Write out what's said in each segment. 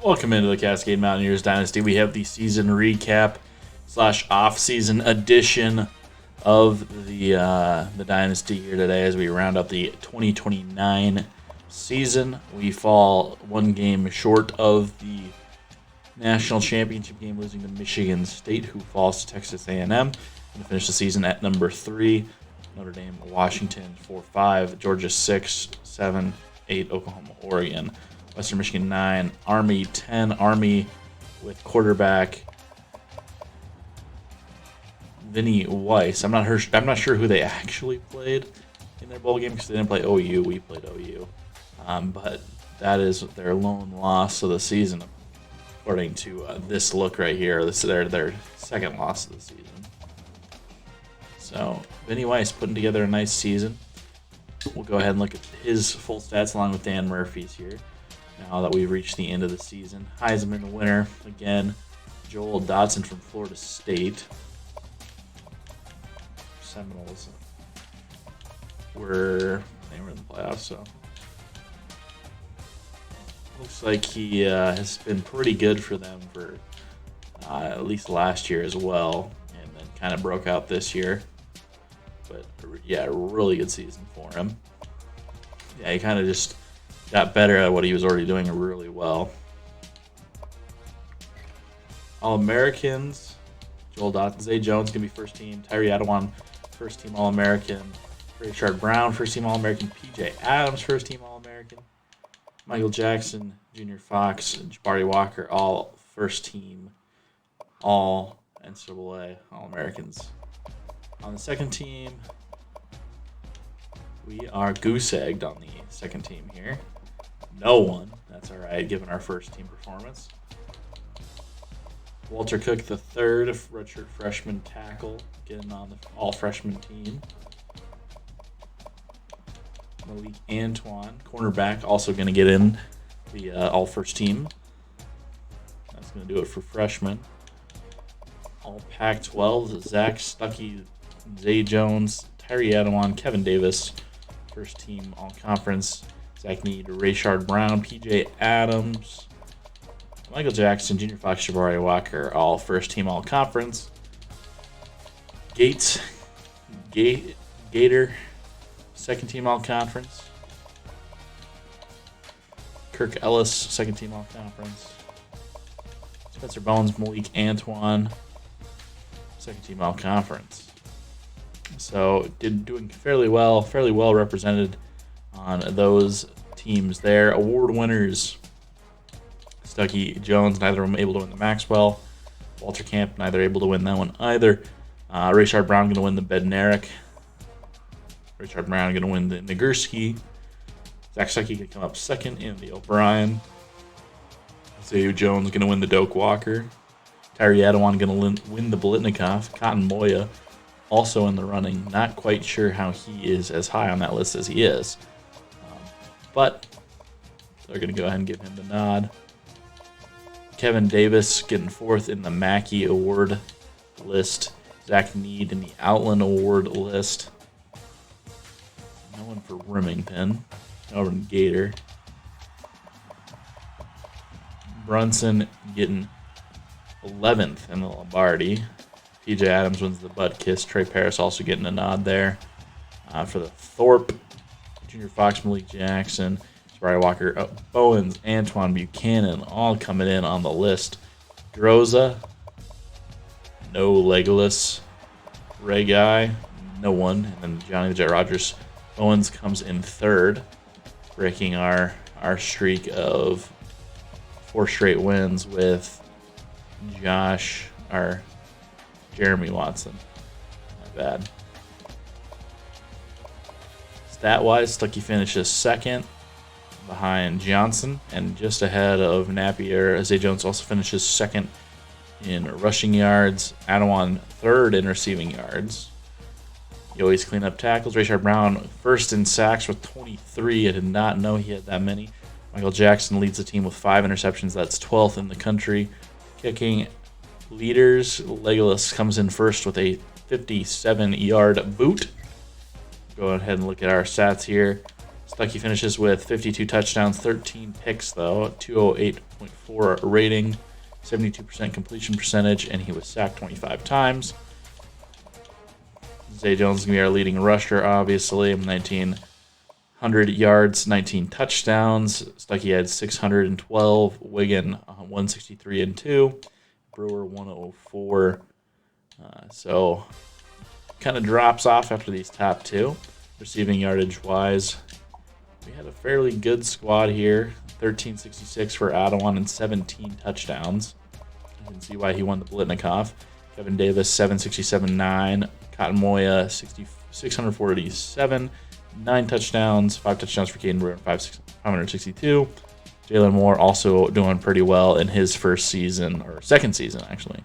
Welcome into the Cascade Mountaineers Dynasty. We have the season recap / off-season edition of the Dynasty here today as we round up the 2029 season. We fall one game short of the national championship game, losing to Michigan State, who falls to Texas A&M. And finish the season at number 3. Notre Dame, Washington 4-5, Georgia 6, 7, 8, Oklahoma, Oregon. Western Michigan 9, Army 10. Army with quarterback Vinny Weiss. I'm not sure who they actually played in their bowl game because they didn't play OU. We played OU, but that is their lone loss of the season, according to this look right here. This is their second loss of the season. So Vinny Weiss putting together a nice season. We'll go ahead and look at his full stats along with Dan Murphy's here. Now that we've reached the end of the season, Heisman winner again, Joel Dotson from Florida State. Seminoles were in the playoffs, so looks like he has been pretty good for them for at least last year as well, and then kind of broke out this year. But yeah, really good season for him. Yeah, he kind of just got better at what he was already doing really well. All-Americans, Joel Dotson, Zay Jones going to be first team. Tyree Adawan, first team All-American. Rashard Brown, first team All-American. PJ Adams, first team All-American. Michael Jackson, Junior Fox, and Jabari Walker, all first team, all NCAA All-Americans. On the second team, we are goose-egged on the second team here. No one. That's all right, given our first team performance. Walter Cook the third, redshirt freshman tackle, getting on the all-freshman team. Malik Antoine, cornerback, also going to get in the all-first team. That's going to do it for freshmen. All Pac-12, Zach Stuckey, Zay Jones, Tyree Adawan, Kevin Davis, first team all-conference. Zach Need, Rashard Brown, PJ Adams, Michael Jackson, Junior Fox, Jabari Walker, all first team all conference. Gator, second team all conference. Kirk Ellis, second team all conference. Spencer Bones, Malik Antoine, second team all conference. So doing fairly well represented on those teams there. Award winners: Stuckey, Jones, neither of them able to win the Maxwell. Walter Camp, neither able to win that one either. Rashard Brown going to win the Bednarik. Rashard Brown going to win the Nagurski. Zach Stuckey going to come up second in the O'Brien. Zay Jones going to win the Doak Walker. Tyree Adawan going to win the Bolitnikov. Cotton Moya also in the running. Not quite sure how he is as high on that list as he is. But they're going to go ahead and give him the nod. Kevin Davis getting fourth in the Mackey Award list. Zach Need in the Outland Award list. No one for Remington. Over in Gator. Brunson getting 11th in the Lombardi. PJ Adams wins the butt kiss. Trey Paris also getting a nod there. For the Thorpe, Junior Fox, Malik Jackson, Jabari Walker, Bowens, Antoine Buchanan, all coming in on the list. Groza, no Legolas. Ray Guy, no one. And then Johnny the Jet Rogers. Bowens comes in third, breaking our streak of 4 straight wins with Jeremy Watson. Not bad. Stat-wise, Stuckey finishes second behind Johnson and just ahead of Napier. Zay Jones also finishes second in rushing yards. Adawan third in receiving yards. You always clean up tackles. Rashard Brown first in sacks with 23. I did not know he had that many. Michael Jackson leads the team with 5 interceptions. That's 12th in the country. Kicking leaders, Legolas comes in first with a 57-yard boot. Go ahead and look at our stats here. Stuckey finishes with 52 touchdowns, 13 picks, though, 208.4 rating, 72% completion percentage, and he was sacked 25 times. Zay Jones is going to be our leading rusher, obviously, 1,900 yards, 19 touchdowns. Stuckey had 612, Wigan 163 and 2, Brewer 104. So kind of drops off after these top two. Receiving yardage wise, we had a fairly good squad here. 1366 for Adawan and 17 touchdowns. You can see why he won the Blitnikoff. Kevin Davis 767.9, Cotton Moya 647, 9 touchdowns, 5 touchdowns for Caden Brewer, 562. Jalen Moore also doing pretty well in his first season, or second season actually.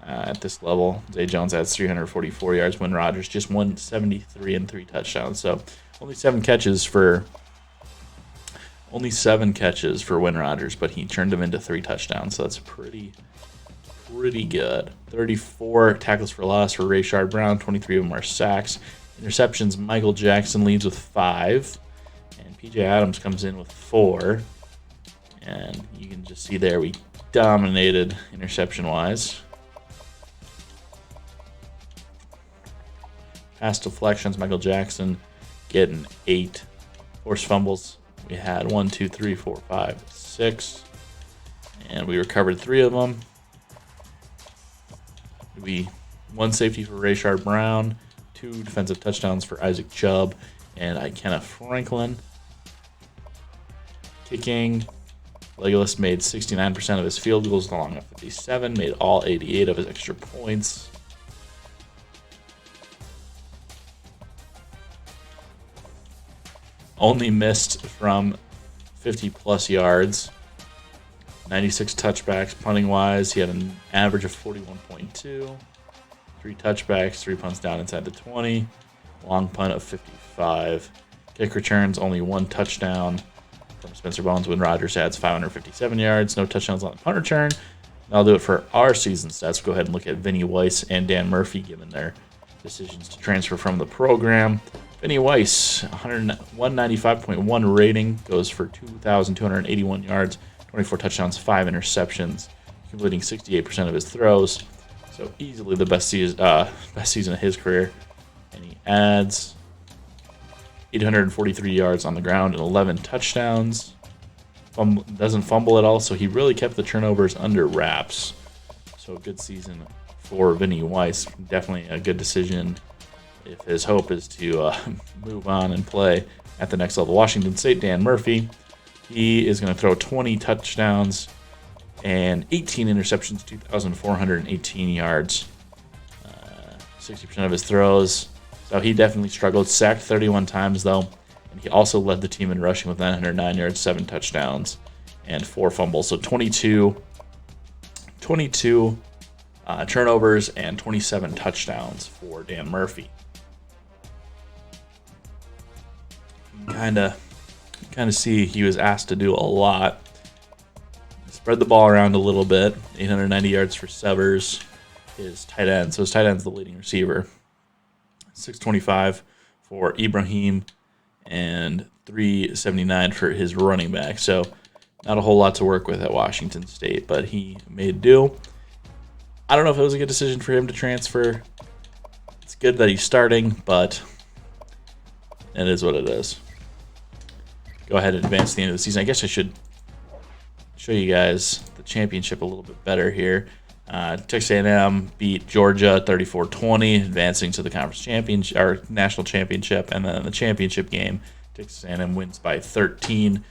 At this level, Zay Jones has 344 yards. Win Rogers just 173 and 3 touchdowns. So only 7 catches for Win Rogers, but he turned them into 3 touchdowns. So that's pretty good. 34 tackles for loss for Rayshard Brown. 23 of them are sacks. Interceptions, Michael Jackson leads with 5, and PJ Adams comes in with 4. And you can just see there we dominated interception-wise. Pass deflections, Michael Jackson getting 8. Forced fumbles, we had 1, 2, 3, 4, 5, 6. And we recovered 3 of them. We 1 safety for Rayshard Brown, 2 defensive touchdowns for Isaac Chubb and Ikenna Franklin. Kicking, Legolas made 69% of his field goals along with 57, made all 88 of his extra points. Only missed from 50-plus yards. 96 touchbacks. Punting wise, he had an average of 41.2. 3 touchbacks, 3 punts down inside the 20. Long punt of 55. Kick returns, only 1 touchdown from Spencer Bones. When Rogers adds 557 yards. No touchdowns on the punt return. That'll do it for our season stats. We'll go ahead and look at Vinny Weiss and Dan Murphy, given their decisions to transfer from the program. Vinny Weiss, 195.1 rating, goes for 2,281 yards, 24 touchdowns, 5 interceptions, completing 68% of his throws. So easily the best season of his career. And he adds 843 yards on the ground and 11 touchdowns. Doesn't fumble at all, so he really kept the turnovers under wraps. So a good season for Vinny Weiss. Definitely a good decision if his hope is to move on and play at the next level. Washington State, Dan Murphy. He is going to throw 20 touchdowns and 18 interceptions, 2,418 yards. 60% of his throws. So he definitely struggled. Sacked 31 times, though. And he also led the team in rushing with 909 yards, 7 touchdowns, and 4 fumbles. So 22 turnovers and 27 touchdowns for Dan Murphy. Kind of see he was asked to do a lot. Spread the ball around a little bit. 890 yards for Severs, his tight end. So his tight end's the leading receiver. 625 for Ibrahim and 379 for his running back. So not a whole lot to work with at Washington State, but he made do. I don't know if it was a good decision for him to transfer. It's good that he's starting, but it is what it is. Go ahead and advance to the end of the season. I guess I should show you guys the championship a little bit better here. Texas A&M beat Georgia 34-20, advancing to the conference championship or national championship, and then in the championship game, Texas A&M wins by 13,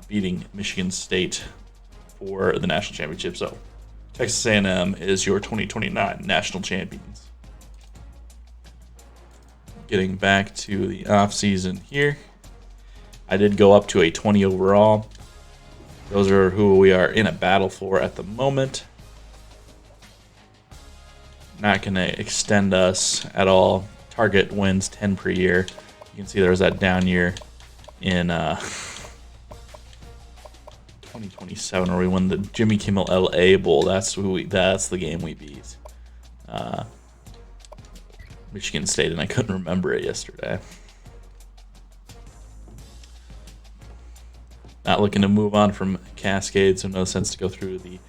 beating Michigan State for the national championship. So Texas A&M is your 2029 national champions. Getting back to the offseason here, I did go up to a 20 overall. Those are who we are in a battle for at the moment. Not going to extend us at all. Target wins 10 per year. You can see there was that down year in 2027 where we won the Jimmy Kimmel LA Bowl. That's the game we beat. Michigan State, and I couldn't remember it yesterday. not looking to move on from Cascade, so no sense to go through the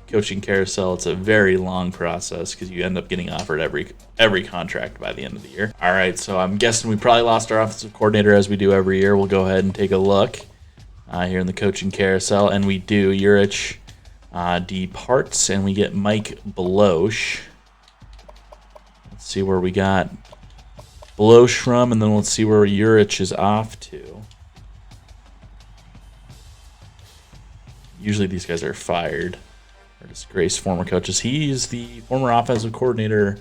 coaching carousel. It's a very long process because you end up getting offered every contract by the end of the year. All right, so I'm guessing we probably lost our offensive coordinator as we do every year. We'll go ahead and take a look here in the coaching carousel, and we do. Urich departs, and we get Mike Beloche. Let's see where we got Beloche from, and then let's see where Urich is off to. Usually these guys are fired or disgraced former coaches. He's the former offensive coordinator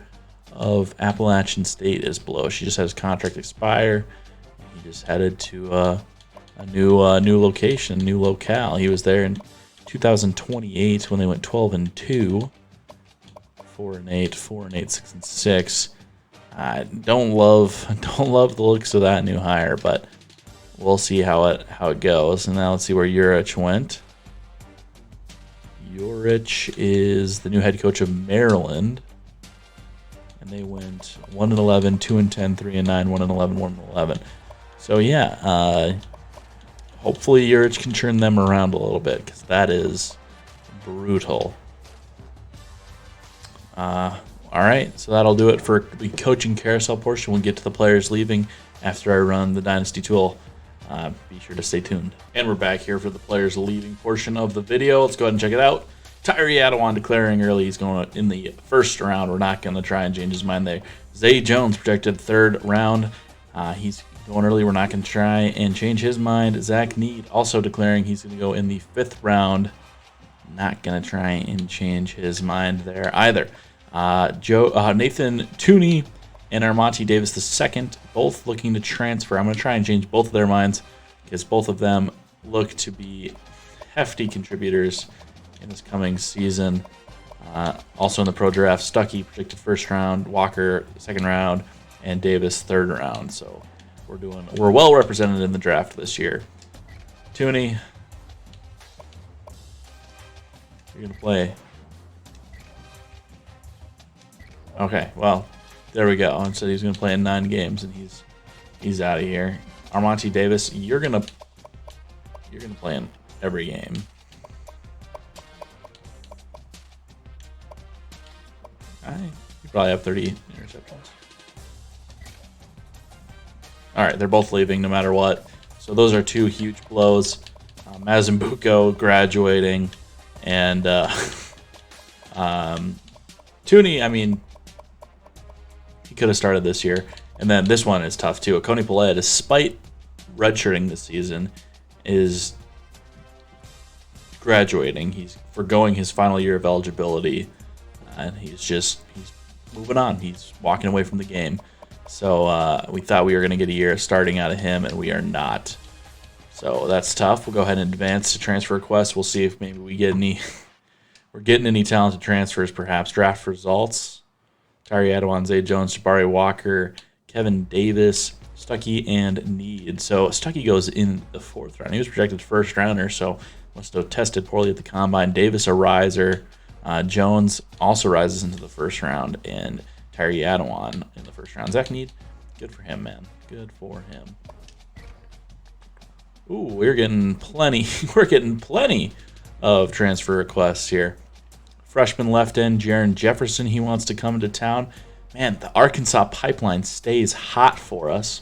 of Appalachian State is Beloche. He just had his contract expire. He just headed to a new location, new locale. He was there in 2028 when they went 12-2, 4-8, 4-8, 6-6. I don't love the looks of that new hire, but we'll see how it goes. And now let's see where Urich went. Urich is the new head coach of Maryland, and they went 1-11, 2-10, 3-9, 1-11, 1-11. So yeah, hopefully Urich can turn them around a little bit because that is brutal. All right, so that'll do it for the coaching carousel portion. We'll get to the players leaving after I run the Dynasty tool. Be sure to stay tuned. And we're back here for the players leaving portion of the video. Let's go ahead and check it out. Tyree Adawan declaring early he's going in the first round. We're not going to try and change his mind there. Zay Jones projected third round. He's going early. We're not going to try and change his mind. Zach Need also declaring he's going to go in the fifth round. Not going to try and change his mind there either. Nathan Tooney and Armonte Davis II, both looking to transfer. I'm going to try and change both of their minds because both of them look to be hefty contributors in this coming season. Also in the pro draft, Stuckey predicted first round, Walker second round, and Davis third round. So we're well represented in the draft this year. Tooney, you're going to play. Okay, well, there we go. Instead, he's going to play in 9 games, and he's out of here. Armonte Davis, you're gonna play in every game. You probably have 30 interceptions. All right, they're both leaving no matter what. So those are 2 huge blows. Mazambuco graduating, and Tooney, I mean, he could have started this year. And then this one is tough too. Akoni Pelea, despite redshirting this season, is graduating. He's forgoing his final year of eligibility, and he's moving on. He's walking away from the game. So we thought we were going to get a year starting out of him, and we are not. So that's tough. We'll go ahead and advance to transfer requests. We'll see if maybe we get any. We're getting any talented transfers, perhaps. Draft results. Tyree Adawan, Zay Jones, Jabari Walker, Kevin Davis, Stuckey, and Need. So Stuckey goes in the 4th round. He was projected first rounder, so must have tested poorly at the combine. Davis, a riser. Jones also rises into the 1st round, and Tyree Adawan in the 1st round. Zach Need, good for him, man. Good for him. Ooh, we're getting plenty. We're getting plenty of transfer requests here. Freshman left end, Jaron Jefferson, he wants to come to town. Man, the Arkansas pipeline stays hot for us.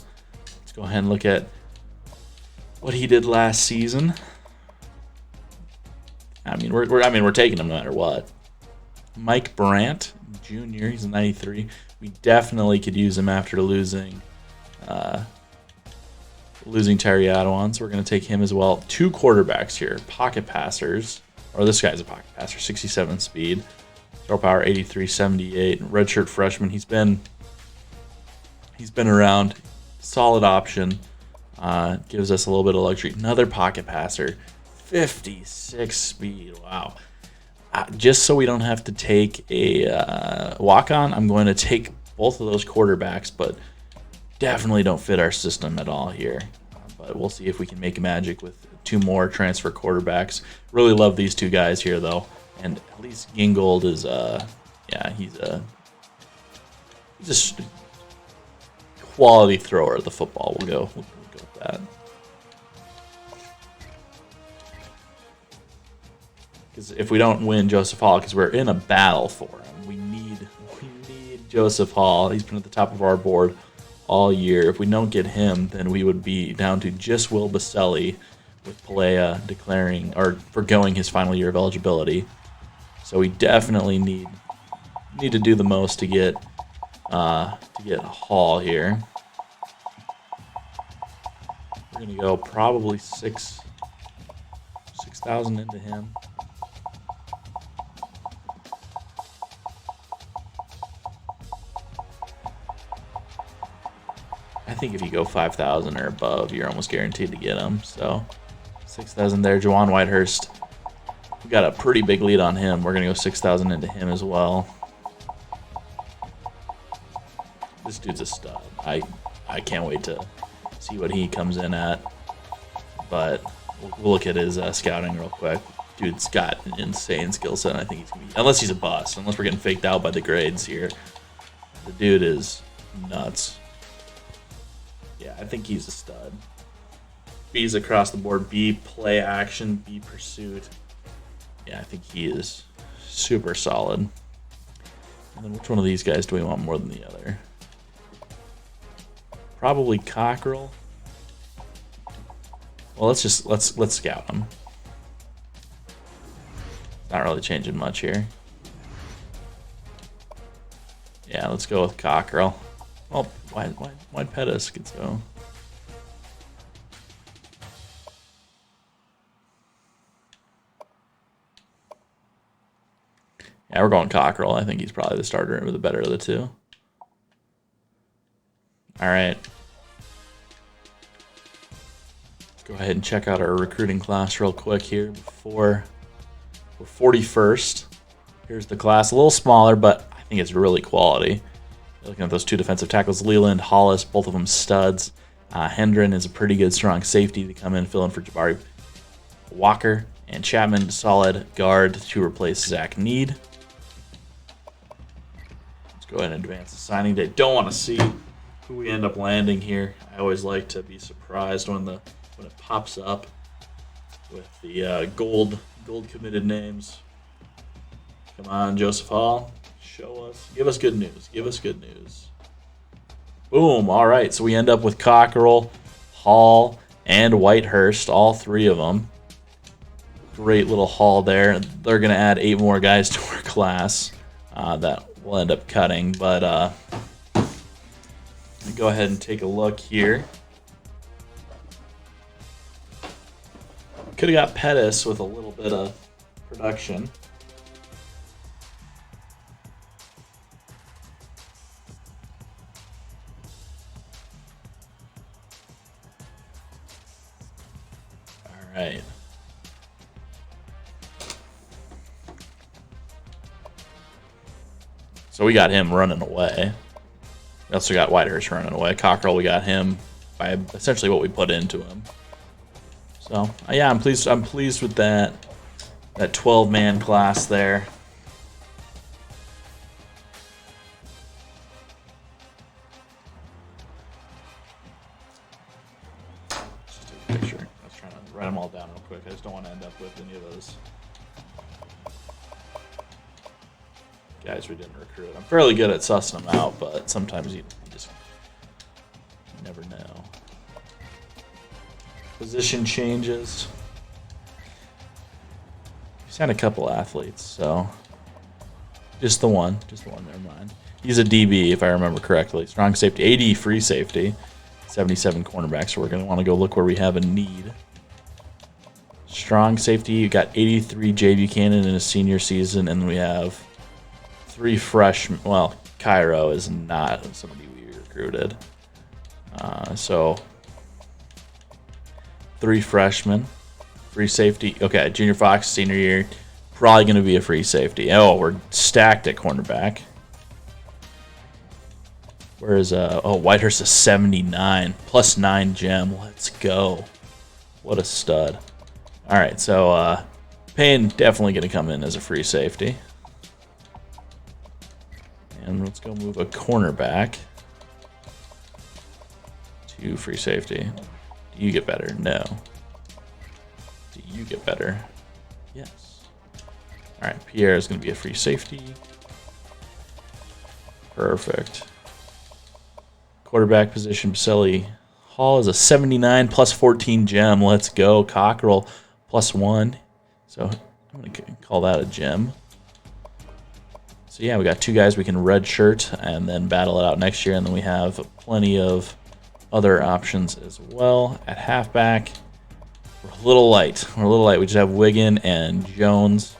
Let's go ahead and look at what he did last season. I mean, we're taking him no matter what. Mike Brandt, Jr., he's a 93. We definitely could use him after losing Tyree Adawan, so we're going to take him as well. 2 quarterbacks here, pocket passers. Or this guy's a pocket passer, 67 speed. Throw power 83, 78. Redshirt freshman. He's been around. Solid option. Gives us a little bit of luxury. Another pocket passer, 56 speed. Wow. Just so we don't have to take a walk-on, I'm going to take both of those quarterbacks, but definitely don't fit our system at all here. But we'll see if we can make magic with 2 more transfer quarterbacks. Really love these 2 guys here, though. And at least Gingold is, he's a quality thrower of the football. We'll go with that. Because if we don't win Joseph Hall, because we're in a battle for him, we need Joseph Hall. He's been at the top of our board all year. If we don't get him, then we would be down to just Will Baselli, with Pelea declaring or forgoing his final year of eligibility. So we definitely need to do the most to get Hall here. We're gonna go probably 6,000 into him. I think if you go 5,000 or above, you're almost guaranteed to get him. So 6,000 there. Juwan Whitehurst, we got a pretty big lead on him. We're gonna go 6,000 into him as well. This dude's a stud. I can't wait to see what he comes in at. But we'll look at his scouting real quick. Dude's got an insane skill set. I think he's gonna be, unless he's a bust, unless we're getting faked out by the grades here. The dude is nuts. Yeah, I think he's a stud. B's across the board. B, play action. B, pursuit. Yeah, I think he is super solid. And then which one of these guys do we want more than the other? Probably Cockrell. Well, let's scout him. Not really changing much here. Yeah, let's go with Cockrell. Oh, why Pettis could so? Yeah, we're going Cockrell. I think he's probably the starter or the better of the two. All right. Let's go ahead and check out our recruiting class real quick here before we're 41st. Here's the class. A little smaller, but I think it's really quality. Looking at those two defensive tackles, Leland, Hollis, both of them studs. Hendren is a pretty good, strong safety to come in, fill in for Jabari Walker. And Chapman, solid guard to replace Zach Need. Let's go ahead and advance the signing day. Don't want to see who we end up landing here. I always like to be surprised when it pops up with the gold committed names. Come on, Joseph Hall. Show us. Give us good news. Give us good news. Boom. All right. So we end up with Cockrell, Hall, and Whitehurst. All three of them. Great little haul there. They're going to add 8 more guys to our class that we'll end up cutting. But let me go ahead and take a look here. Could have got Pettis with a little bit of production. Right. So we got him running away. We also got Whitehurst running away. Cockrell, we got him by essentially what we put into him. So yeah, I'm pleased with that 12-man class there. Picture. I was trying to write them all down real quick. I just don't want to end up with any of those guys we didn't recruit. I'm fairly good at sussing them out, but sometimes you just never know. Position changes. He's had a couple athletes, so just the one. Never mind. He's a DB, if I remember correctly. Strong safety, 80 free safety. 77 cornerbacks, so we're going to want to go look where we have a need. Strong safety, you got 83 Jay Buchanan in his senior season, and we have 3 freshmen. Well, Cairo is not somebody we recruited. So 3 freshmen. Free safety. Okay, Junior Fox, senior year. Probably going to be a free safety. Oh, we're stacked at cornerback. Whereas, Whitehurst is 79, plus 9 gem. Let's go. What a stud. All right, so Payne definitely going to come in as a free safety. And let's go move a cornerback to free safety. Do you get better? No. Do you get better? Yes. right, Pierre is going to be a free safety. Perfect. Quarterback position, Baselli. Hall is a 79 plus 14 gem. Let's go. Cockrell plus 1. So I'm going to call that a gem. So yeah, we got 2 guys we can redshirt and then battle it out next year. And then we have plenty of other options as well. At halfback, we're a little light. We just have Wiggin and Jones.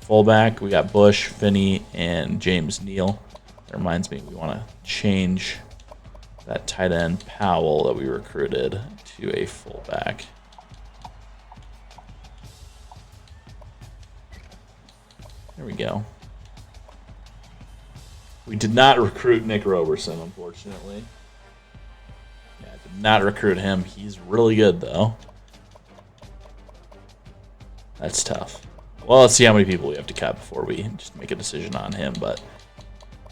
Fullback, we got Bush, Finney, and James Neal. That reminds me, we want to change that tight end Powell that we recruited to a fullback. There we go. We did not recruit Nick Roberson, unfortunately. Yeah, I did not recruit him. He's really good, though. That's tough. Well, let's see how many people we have to cut before we just make a decision on him. But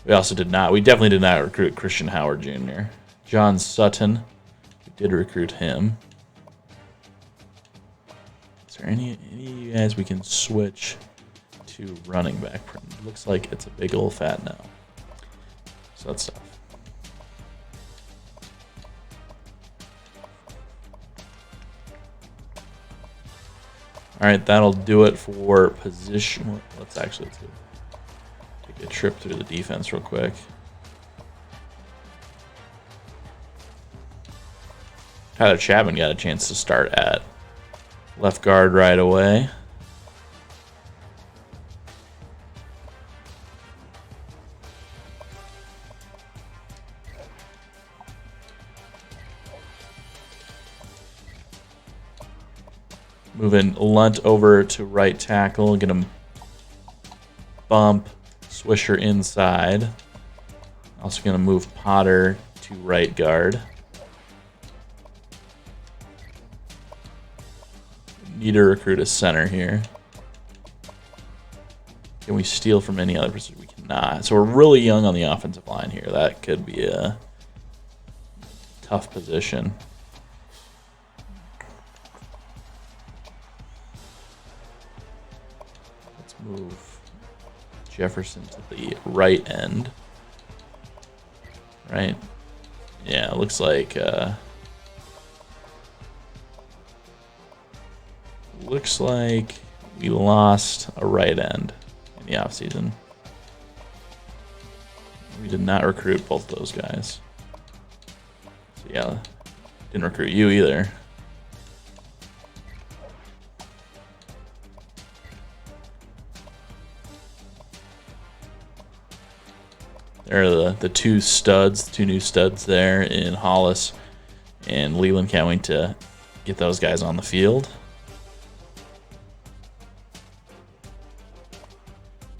we also did not. We definitely did not recruit Christian Howard Jr. John Sutton. We did recruit him. Is there any of you guys we can switch to running back? Looks like it's a big old fat no. So that's tough. All right, that'll do it for position. Let's actually take a trip through the defense real quick. Tyler Chapman got a chance to start at left guard right away. Moving Lunt over to right tackle. Get him bump. Swisher inside. Also going to move Potter to right guard. Need to recruit a center here. Can we steal from any other position? We cannot. So we're really young on the offensive line here. That could be a tough position. Move Jefferson to the right end. Right? Yeah, it looks like we lost a right end in the offseason. We did not recruit both of those guys. So yeah, didn't recruit you either. There are the two new studs there in Hollis and Leland. Can't wait to get those guys on the field.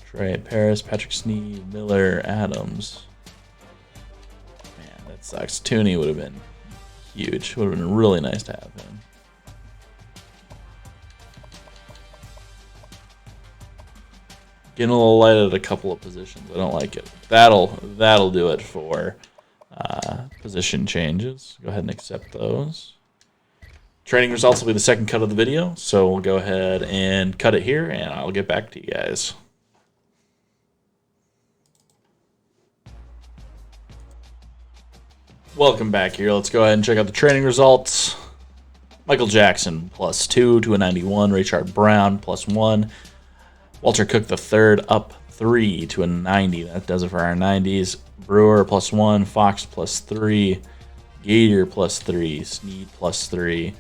Trey Paris, Patrick Sneed, Miller, Adams. Man, that sucks. Tooney would have been huge. Would have been really nice to have him. Getting a little light at a couple of positions. I don't like it. That'll do it for position changes. Go ahead and accept those. Training results will be the second cut of the video, so we'll go ahead and cut it here, and I'll get back to you guys. Welcome back here. Let's go ahead and check out the training results. Michael Jackson +2 to a 91. Rayshard Brown +1. Walter Cook III up 3 to a 90. That does it for our 90s. Brewer +1. Fox +3. Gator +3. Sneed +3.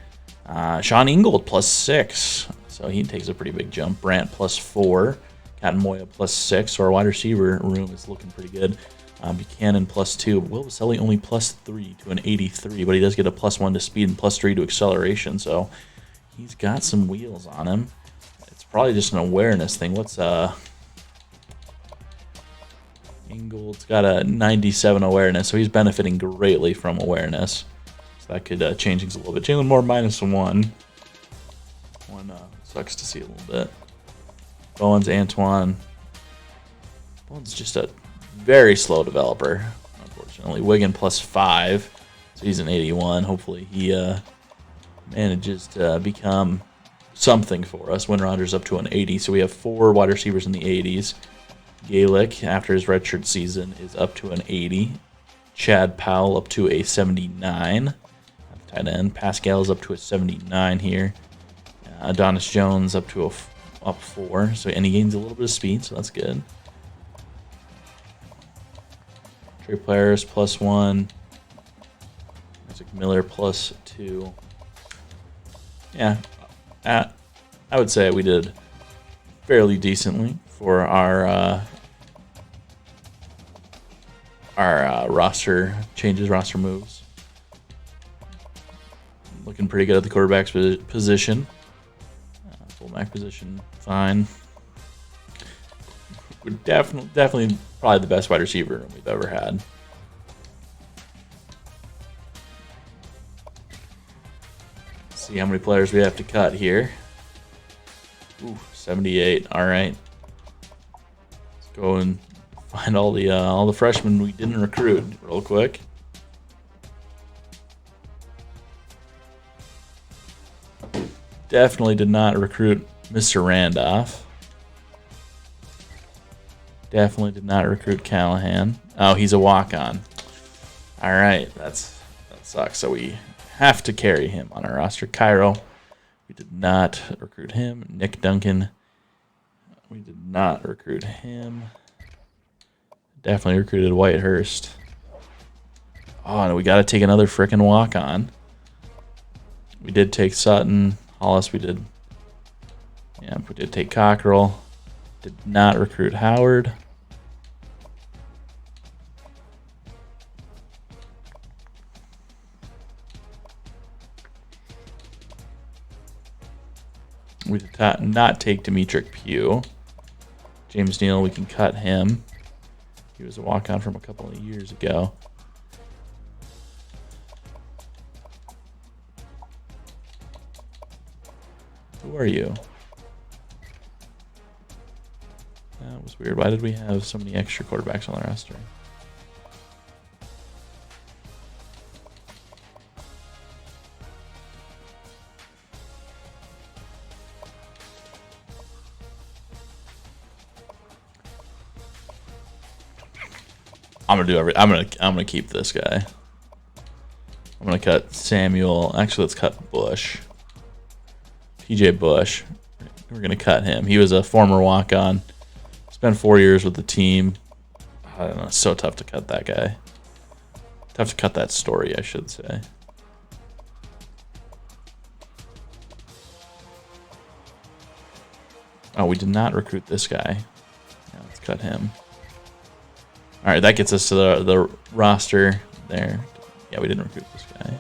Sean Ingold +6. So he takes a pretty big jump. Brandt +4. Cat Moya +6. So our wide receiver room is looking pretty good. Buchanan +2. Will Baselli only +3 to an 83, but he does get a +1 to speed and +3 to acceleration. So he's got some wheels on him. Probably just an awareness thing. What's Ingold's got a 97 awareness, so he's benefiting greatly from awareness. So that could change things a little bit. Jalen Moore -1. One sucks to see a little bit. Bowens, Antoine. Bowens just a very slow developer, unfortunately. Wiggin +5, so he's an 81. Hopefully he manages to become something for us. Win Rogers up to an 80, so we have 4 wide receivers in the 80s. Galick, after his redshirt season, is up to an 80. Chad Powell up to a 79. Tight end. Pascal is up to a 79 here. Adonis Jones up to up 4, and he gains a little bit of speed, so that's good. Trey Players +1. Isaac Miller +2. Yeah, I would say we did fairly decently for our roster changes, roster moves. Looking pretty good at the quarterback's position. Fullback position, fine. We're definitely probably the best wide receiver we've ever had. Let's see how many players we have to cut here. Ooh, 78. All right. Let's go and find all the freshmen we didn't recruit real quick. Definitely did not recruit Mr. Randolph. Definitely did not recruit Callahan. Oh, he's a walk-on. All right, that sucks. So we have to carry him on our roster. Cairo, we did not recruit him. Nick Duncan, we did not recruit him. Definitely recruited Whitehurst. Oh, and we got to take another frickin' walk-on. We did take Sutton. Hollis, we did. Yeah, we did take Cockrell. Did not recruit Howard. We did not take Demetric Pugh. James Neal, we can cut him. He was a walk-on from a couple of years ago. Who are you? That was weird. Why did we have so many extra quarterbacks on the roster? I'm gonna do everything. I'm gonna keep this guy. I'm gonna cut Samuel. Actually, let's cut Bush. PJ Bush. We're going to cut him. He was a former walk-on. Spent 4 years with the team. I don't know. It's so tough to cut that guy. Tough to cut that story, I should say. Oh, we did not recruit this guy. Yeah, let's cut him. All right, that gets us to the roster there. Yeah, we didn't recruit this guy.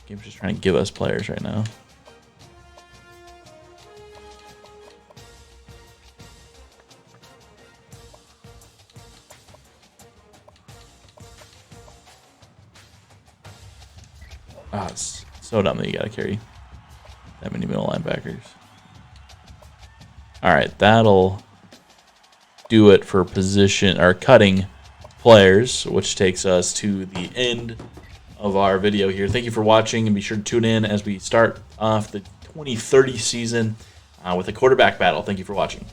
Game's just trying to give us players right now. Ah, it's so dumb that you gotta carry that many middle linebackers. All right, that'll do it for position or cutting players, which takes us to the end of our video here. Thank you for watching, and be sure to tune in as we start off the 2030 season with a quarterback battle. Thank you for watching.